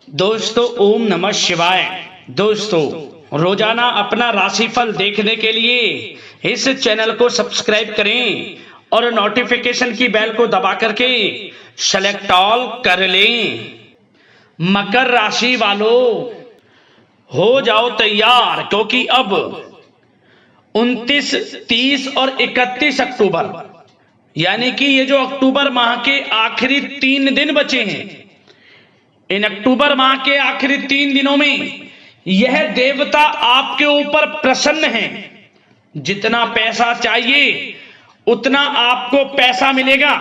दोस्तों ओम नमः शिवाय। दोस्तों रोजाना अपना राशिफल देखने के लिए इस चैनल को सब्सक्राइब करें और नोटिफिकेशन की बेल को दबा करके सेलेक्ट ऑल कर लें। मकर राशि वालों हो जाओ तैयार, क्योंकि अब 29, 30 और 31 अक्टूबर यानी कि ये जो अक्टूबर माह के आखिरी 3 दिन बचे हैं, इन अक्टूबर माह के आखिरी 3 दिनों में यह देवता आपके ऊपर प्रसन्न है। जितना पैसा चाहिए उतना आपको पैसा मिलेगा।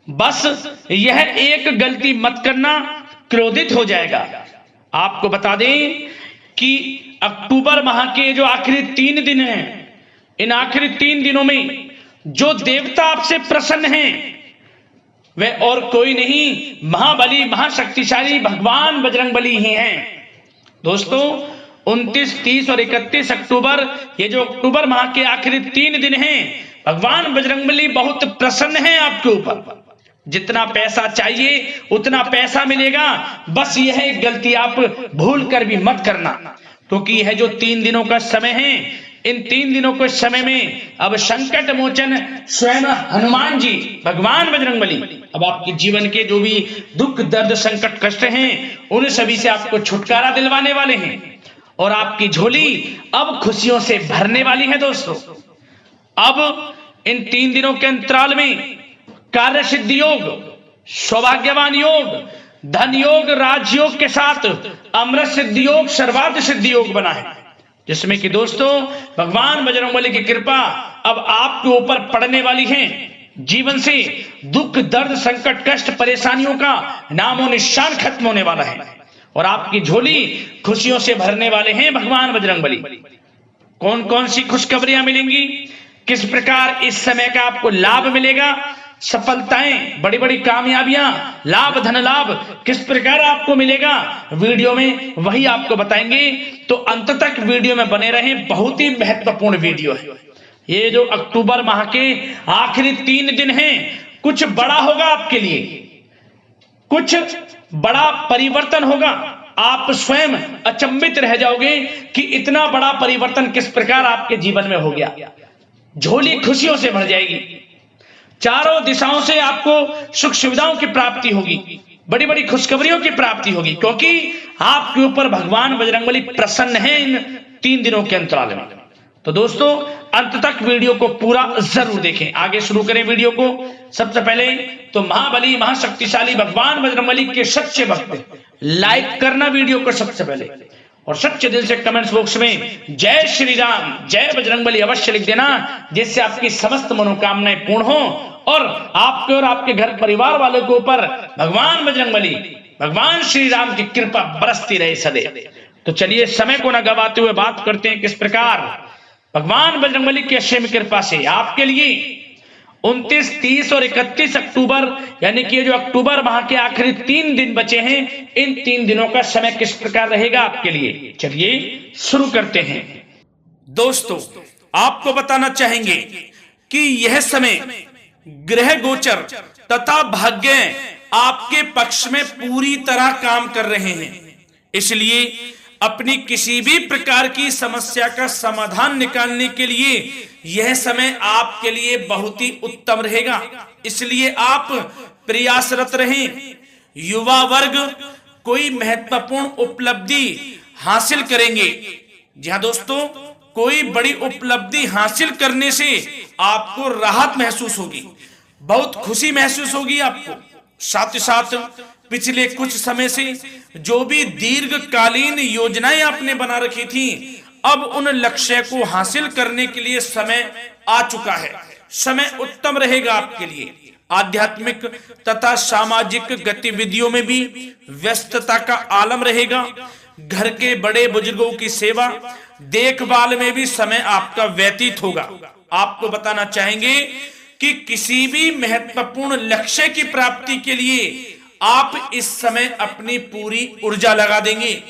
बस यह एक गलती मत करना, क्रोधित हो जाएगा। आपको बता दें कि अक्टूबर माह के जो आखिरी 3 दिन हैं, इन आखिरी 3 दिनों में जो देवता आपसे प्रसन्न हैं वह और कोई नहीं, महाबली महाशक्तिशाली भगवान बजरंगबली ही हैं। दोस्तों 29, 30 और 31 अक्टूबर, ये जो अक्टूबर माह के आखिरी 3 दिन हैं, भगवान बजरंगबली बहुत प्रसन्न हैं आपके ऊपर। जितना पैसा चाहिए उतना पैसा मिलेगा। बस यह एक गलती आप भूल कर भी मत करना, क्योंकि यह जो 3 दिनों का समय है, इन 3 दिनों के समय में अब संकट मोचन स्वयं हनुमान जी भगवान बजरंगबली अब आपके जीवन के जो भी दुख दर्द संकट कष्ट हैं उन सभी से आपको छुटकारा दिलवाने वाले हैं और आपकी झोली अब खुशियों से भरने वाली है। दोस्तों अब इन 3 दिनों के अंतराल में कार्य सिद्धि योग, सौभाग्यवान योग, धन योग, राजयोग के साथ अमृत सिद्धि योग, सर्वार्थ सिद्धि योग बना है, जिसमें कि दोस्तों भगवान बजरंगबली की कृपा अब आपके ऊपर पड़ने वाली है। जीवन से दुख दर्द संकट कष्ट परेशानियों का नामो निशान खत्म होने वाला है और आपकी झोली खुशियों से भरने वाले हैं भगवान बजरंगबली। कौन कौन सी खुशखबरियां मिलेंगी, किस प्रकार इस समय का आपको लाभ मिलेगा, सफलताएं, बड़ी बड़ी कामयाबियां, लाभ, धन लाभ किस प्रकार आपको मिलेगा, वीडियो में वही आपको बताएंगे। तो अंत तक वीडियो में बने रहें, बहुत ही महत्वपूर्ण वीडियो है। ये जो अक्टूबर माह के आखिरी 3 दिन हैं, कुछ बड़ा होगा आपके लिए, कुछ बड़ा परिवर्तन होगा। आप स्वयं अचंभित रह जाओगे कि इतना बड़ा परिवर्तन किस प्रकार आपके जीवन में हो गया। झोली खुशियों से भर जाएगी, चारों दिशाओं से आपको सुख सुविधाओं की प्राप्ति होगी, बड़ी बड़ी खुशखबरियों की प्राप्ति होगी, क्योंकि आपके ऊपर भगवान बजरंगबली प्रसन्न हैं इन 3 दिनों के अंतराल में। तो दोस्तों अंत तक वीडियो को पूरा जरूर देखें। आगे शुरू करें वीडियो को। सबसे पहले तो महाबली महाशक्तिशाली भगवान बजरंगबली के सच्चे भक्त लाइक करना वीडियो को सबसे पहले, और सच्चे दिल से कमेंट्स बॉक्स में जय श्री राम, जय बजरंगबली अवश्य लिख देना, जिससे आपकी समस्त मनोकामनाएं पूर्ण हो और आपके और आपके घर परिवार वालों के ऊपर भगवान बजरंगबली भगवान श्री राम की कृपा बरसती रहे सदैव। तो चलिए समय को न गवाते हुए बात करते हैं किस प्रकार भगवान बजरंगबली की असीम कृपा से आपके लिए 29, 30 और 31 अक्टूबर यानी कि जो अक्टूबर माह के आखिरी 3 दिन बचे हैं, इन 3 दिनों का समय किस प्रकार रहेगा आपके लिए, चलिए शुरू करते हैं। दोस्तों आपको बताना चाहेंगे कि यह समय ग्रह गोचर तथा भाग्य आपके पक्ष में पूरी तरह काम कर रहे हैं, इसलिए अपनी किसी भी प्रकार की समस्या का समाधान निकालने के लिए यह समय आपके लिए बहुत ही उत्तम रहेगा। इसलिए आप प्रयासरत रहें। युवा वर्ग कोई महत्वपूर्ण उपलब्धि हासिल करेंगे। जी हाँ दोस्तों, कोई बड़ी उपलब्धि हासिल करने से आपको राहत महसूस होगी, बहुत खुशी महसूस होगी आपको। साथ ही साथ पिछले कुछ समय से जो भी दीर्घकालीन योजनाएं आपने बना रखी थी, अब उन लक्ष्य को हासिल करने के लिए समय आ चुका है। समय उत्तम रहेगा आपके लिए। आध्यात्मिक तथा सामाजिक गतिविधियों में भी व्यस्तता का आलम रहेगा। घर के बड़े बुजुर्गों की सेवा देखभाल में भी समय आपका व्यतीत होगा। आपको बताना चाहेंगे कि किसी भी महत्वपूर्ण लक्ष्य की प्राप्ति के लिए आप इस समय अपनी पूरी ऊर्जा लगा देंगे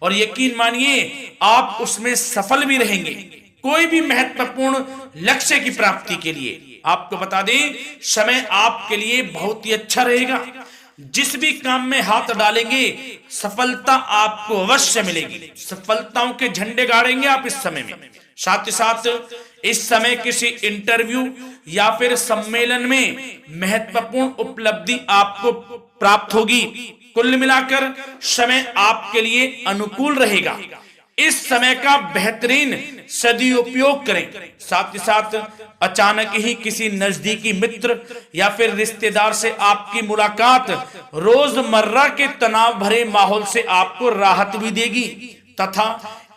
और यकीन मानिए आप उसमें सफल भी रहेंगे। कोई भी महत्वपूर्ण लक्ष्य की प्राप्ति के लिए आपको बता दें समय आपके लिए बहुत ही अच्छा रहेगा। जिस भी काम में हाथ डालेंगे सफलता आपको अवश्य मिलेगी। सफलताओं के झंडे गाड़ेंगे आप इस समय में। साथ ही साथ इस समय किसी इंटरव्यू या फिर सम्मेलन में महत्वपूर्ण उपलब्धि आपको प्राप्त होगी। कुल मिलाकर समय आपके लिए अनुकूल रहेगा। इस समय का बेहतरीन सदुपयोग करें। साथ ही साथ अचानक ही किसी नजदीकी मित्र या फिर रिश्तेदार से आपकी मुलाकात रोजमर्रा के तनाव भरे माहौल से आपको राहत भी देगी तथा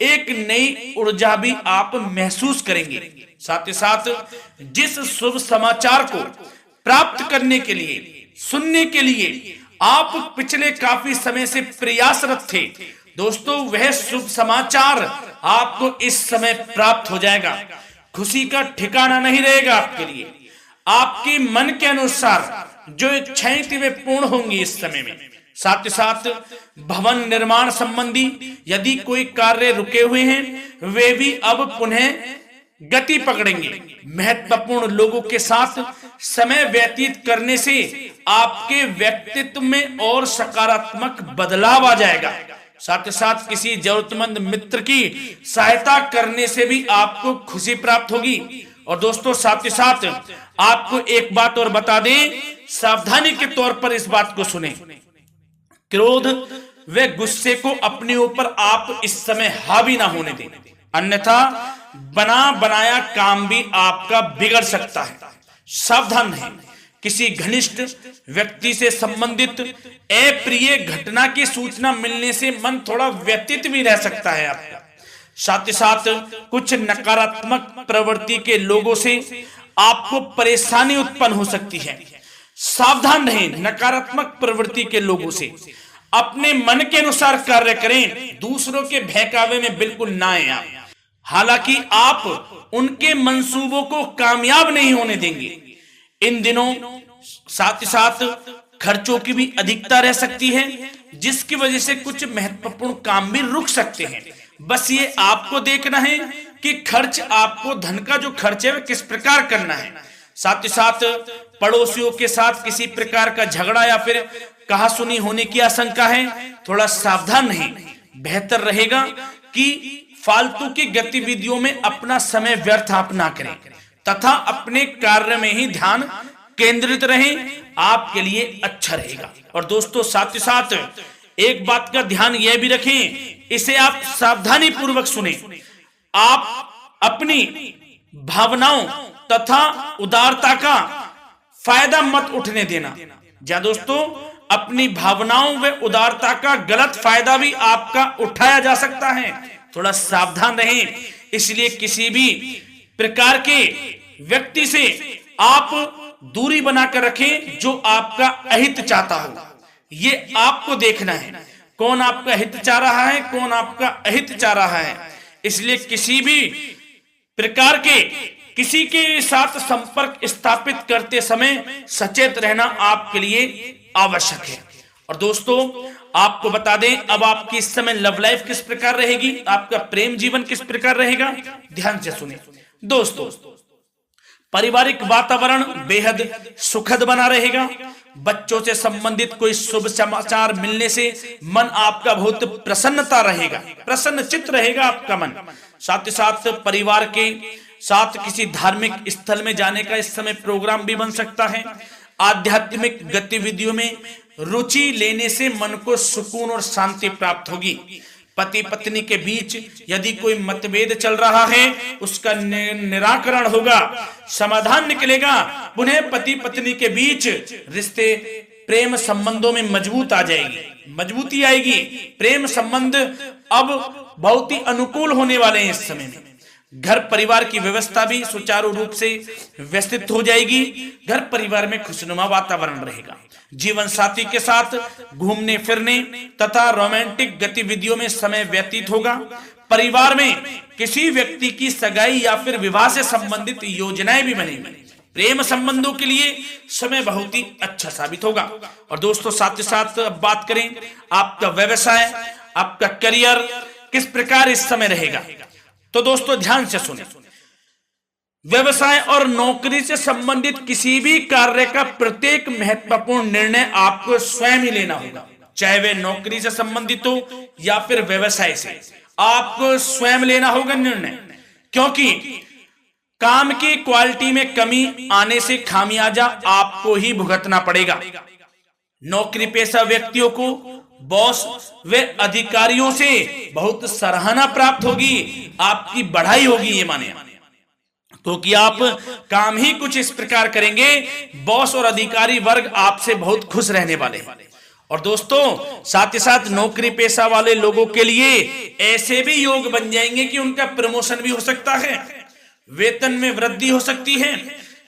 एक नई ऊर्जा भी आप महसूस करेंगे। साथ ही साथ जिस शुभ समाचार को प्राप्त करने के लिए, सुनने के लिए आप पिछले काफी समय से प्रयासरत थे दोस्तों, वह शुभ समाचार आपको इस समय प्राप्त हो जाएगा। खुशी का ठिकाना नहीं रहेगा आपके लिए। आपके मन के अनुसार जो इच्छाएं थी वे पूर्ण होंगी इस समय में। साथ ही साथ भवन निर्माण संबंधी यदि कोई कार्य रुके हुए हैं वे भी अब पुनः गति पकड़ेंगे। महत्वपूर्ण लोगों के साथ समय व्यतीत करने से आपके व्यक्तित्व में और सकारात्मक बदलाव आ जाएगा। साथ ही साथ किसी जरूरतमंद मित्र की सहायता करने से भी आपको खुशी प्राप्त होगी। और दोस्तों साथ ही साथ आपको एक बात और बता दें, सावधानी के तौर पर इस बात को सुने। क्रोध व गुस्से को अपने ऊपर आप इस समय हावी ना होने दें, अन्यथा बना बनाया काम भी आपका बिगड़ सकता है। सावधान रहें। किसी घनिष्ठ व्यक्ति से संबंधित अप्रिय घटना की सूचना मिलने से मन थोड़ा व्यतीत भी रह सकता है आपका। साथ ही साथ कुछ नकारात्मक प्रवृत्ति के लोगों से आपको परेशानी उत्पन्न हो सकती है। सावधान रहें नकारात्मक प्रवृत्ति के लोगों से। अपने मन के अनुसार कार्य करें, दूसरों के बहकावे में बिल्कुल ना आए आप। हालांकि आप उनके मंसूबों को कामयाब नहीं होने देंगे। इन दिनों साथ ही साथ खर्चों की भी अधिकता रह सकती है, जिसकी वजह से कुछ महत्वपूर्ण काम भी रुक सकते हैं। बस ये आपको देखना है कि खर्च, आपको धन का जो खर्च है वह किस प्रकार करना है। साथ ही साथ पड़ोसियों के साथ किसी प्रकार का झगड़ा या फिर कहासुनी होने की आशंका है, थोड़ा सावधान रहें। बेहतर रहेगा कि फालतू की गतिविधियों में अपना समय व्यर्थ आप ना करें तथा अपने कार्य में ही ध्यान केंद्रित रहें, आपके लिए अच्छा रहेगा। और दोस्तों साथ ही साथ एक बात का ध्यान यह भी रखें, इसे आप सावधानी पूर्वक सुने। आप अपनी भावनाओं तथा उदारता का फायदा मत उठने देना। जा दोस्तों, अपनी भावनाओं व उदारता का गलत फायदा भी आपका उठाया जा सकता है, थोड़ा सावधान रहें। इसलिए किसी भी प्रकार के व्यक्ति से आप दूरी बनाकर रखें जो आपका अहित चाहता हो। ये आपको देखना है, कौन आपका हित चाह रहा है, कौन आपका अहित चाह रहा है। इसलिए किसी भी प्रकार के किसी के साथ संपर्क स्थापित करते समय सचेत रहना आपके लिए आवश्यक है। और दोस्तों आपको बता दें, अब आपकी इस समय लव लाइफ किस प्रकार रहेगी, आपका प्रेम जीवन किस प्रकार रहेगा, ध्यान से सुने। दोस्तों पारिवारिक वातावरण बेहद सुखद बना रहेगा। बच्चों से संबंधित कोई शुभ समाचार मिलने से मन आपका बहुत प्रसन्नता रहेगा, प्रसन्न चित्त रहेगा आपका मन। साथ ही साथ परिवार के साथ किसी धार्मिक स्थल में जाने का इस समय प्रोग्राम भी बन सकता है। आध्यात्मिक गतिविधियों में रुचि लेने से मन को सुकून और शांति प्राप्त होगी। पति पत्नी के बीच यदि कोई मतभेद चल रहा है उसका निराकरण होगा, समाधान निकलेगा। पुनः पति पत्नी के बीच रिश्ते प्रेम संबंधों में मजबूती आएगी। प्रेम संबंध अब बहुत ही अनुकूल होने वाले हैं इस समय में। घर परिवार की व्यवस्था भी सुचारू रूप से व्यवस्थित हो जाएगी। घर परिवार में खुशनुमा वातावरण रहेगा। जीवन साथी के साथ घूमने फिरने तथा रोमांटिक गतिविधियों में समय व्यतीत होगा। परिवार में किसी व्यक्ति की सगाई या फिर विवाह से संबंधित योजनाएं भी बनेंगी। प्रेम संबंधों के लिए समय बहुत ही अच्छा साबित होगा। और दोस्तों साथ ही साथ अब बात करें आपका व्यवसाय, आपका करियर किस प्रकार इस समय रहेगा। तो दोस्तों ध्यान से सुने, व्यवसाय और नौकरी से संबंधित किसी भी कार्य का प्रत्येक महत्वपूर्ण निर्णय आपको स्वयं ही लेना होगा, चाहे वे नौकरी से संबंधित हो या फिर व्यवसाय से। आपको स्वयं लेना होगा निर्णय, क्योंकि काम की क्वालिटी में कमी आने से खामियाजा आपको ही भुगतना पड़ेगा। नौकरी पेशा व्यक्तियों को बॉस व अधिकारियों से बहुत सराहना प्राप्त होगी, आपकी बढ़ाई होगी, ये माने, क्योंकि आप काम ही कुछ इस प्रकार करेंगे, बॉस और अधिकारी वर्ग आपसे बहुत खुश रहने वाले हैं। और दोस्तों साथ ही साथ नौकरी पेशा वाले लोगों के लिए ऐसे भी योग बन जाएंगे कि उनका प्रमोशन भी हो सकता है, वेतन में वृद्धि हो सकती है,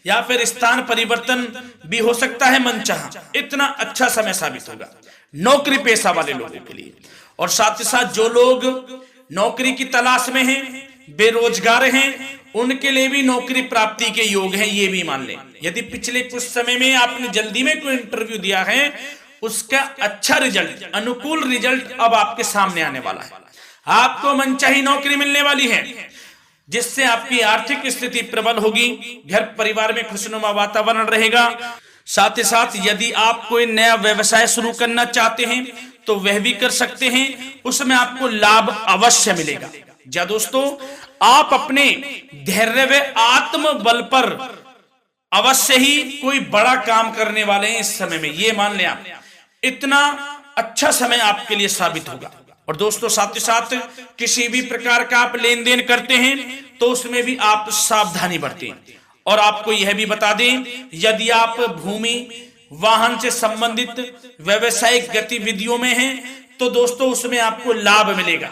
या फिर स्थान परिवर्तन भी हो सकता है मनचाहा। इतना अच्छा समय साबित होगा नौकरी पेशा वाले लोगों के लिए। और साथ ही साथ जो लोग नौकरी की तलाश में हैं, बेरोजगार हैं, उनके लिए भी नौकरी प्राप्ति के योग हैं, ये भी मान लें। यदि पिछले कुछ समय में आपने जल्दी में कोई इंटरव्यू दिया है, उसका अच्छा रिजल्ट, अनुकूल रिजल्ट अब आपके सामने आने वाला है। आपको मनचाही नौकरी मिलने वाली है, जिससे आपकी आर्थिक स्थिति प्रबल होगी, घर परिवार में खुशनुमा वातावरण रहेगा। साथ ही साथ यदि आप कोई नया व्यवसाय शुरू करना चाहते हैं तो वह भी कर सकते हैं, उसमें आपको लाभ अवश्य मिलेगा। जा दोस्तों, आप अपने धैर्य व आत्मबल पर अवश्य ही कोई बड़ा काम करने वाले हैं इस समय में, ये मान लें आप। इतना अच्छा समय आपके लिए साबित होगा। और दोस्तों साथ ही साथ किसी भी प्रकार का आप लेन देन करते हैं तो उसमें भी आप सावधानी बरतें। और आपको यह भी बता दें, यदि आप भूमि वाहन से संबंधित व्यावसायिक गतिविधियों में हैं तो दोस्तों उसमें आपको लाभ मिलेगा।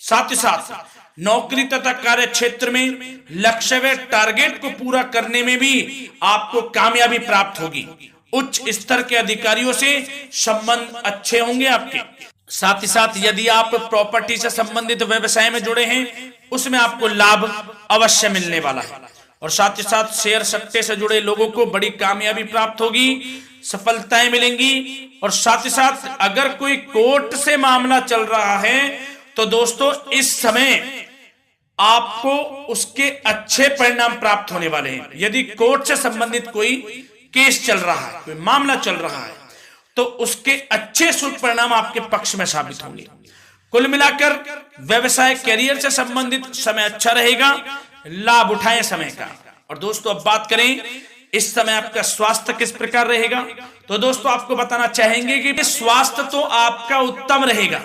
साथ ही साथ नौकरी तथा कार्य क्षेत्र में लक्ष्य व टारगेट को पूरा करने में भी आपको कामयाबी प्राप्त होगी। उच्च स्तर के अधिकारियों से संबंध अच्छे होंगे आपके। साथ ही साथ यदि आप प्रॉपर्टी से संबंधित व्यवसाय में जुड़े हैं, उसमें आपको लाभ अवश्य मिलने वाला है। और साथ ही साथ शेयर सट्टे से जुड़े लोगों को बड़ी कामयाबी प्राप्त होगी, सफलताएं मिलेंगी। और साथ ही साथ अगर कोई कोर्ट से मामला चल रहा है तो दोस्तों इस समय आपको उसके अच्छे परिणाम प्राप्त होने वाले हैं। यदि कोर्ट से संबंधित कोई केस चल रहा है, कोई मामला चल रहा है, तो उसके अच्छे शुभ परिणाम आपके पक्ष में साबित होंगे। कुल मिलाकर व्यवसाय करियर से संबंधित समय अच्छा रहेगा, लाभ उठाएं समय का। और दोस्तों अब बात करें इस समय आपका स्वास्थ्य किस प्रकार रहेगा, तो दोस्तों आपको बताना चाहेंगे कि स्वास्थ्य तो आपका उत्तम रहेगा,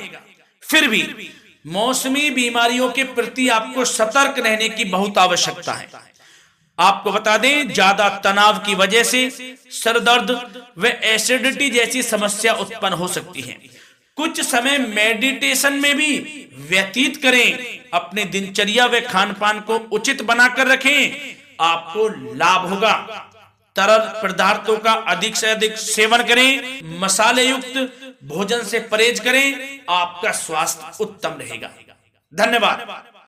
फिर भी मौसमी बीमारियों के प्रति आपको सतर्क रहने की बहुत आवश्यकता है। आपको बता दें, ज्यादा तनाव की वजह से सर दर्द व एसिडिटी जैसी समस्या उत्पन्न हो सकती है। कुछ समय मेडिटेशन में भी व्यतीत करें, अपने दिनचर्या व खान पान को उचित बनाकर रखें, आपको लाभ होगा। तरल पदार्थों का अधिक से अधिक सेवन करें, मसाले युक्त भोजन से परहेज करें, आपका स्वास्थ्य उत्तम रहेगा। धन्यवाद।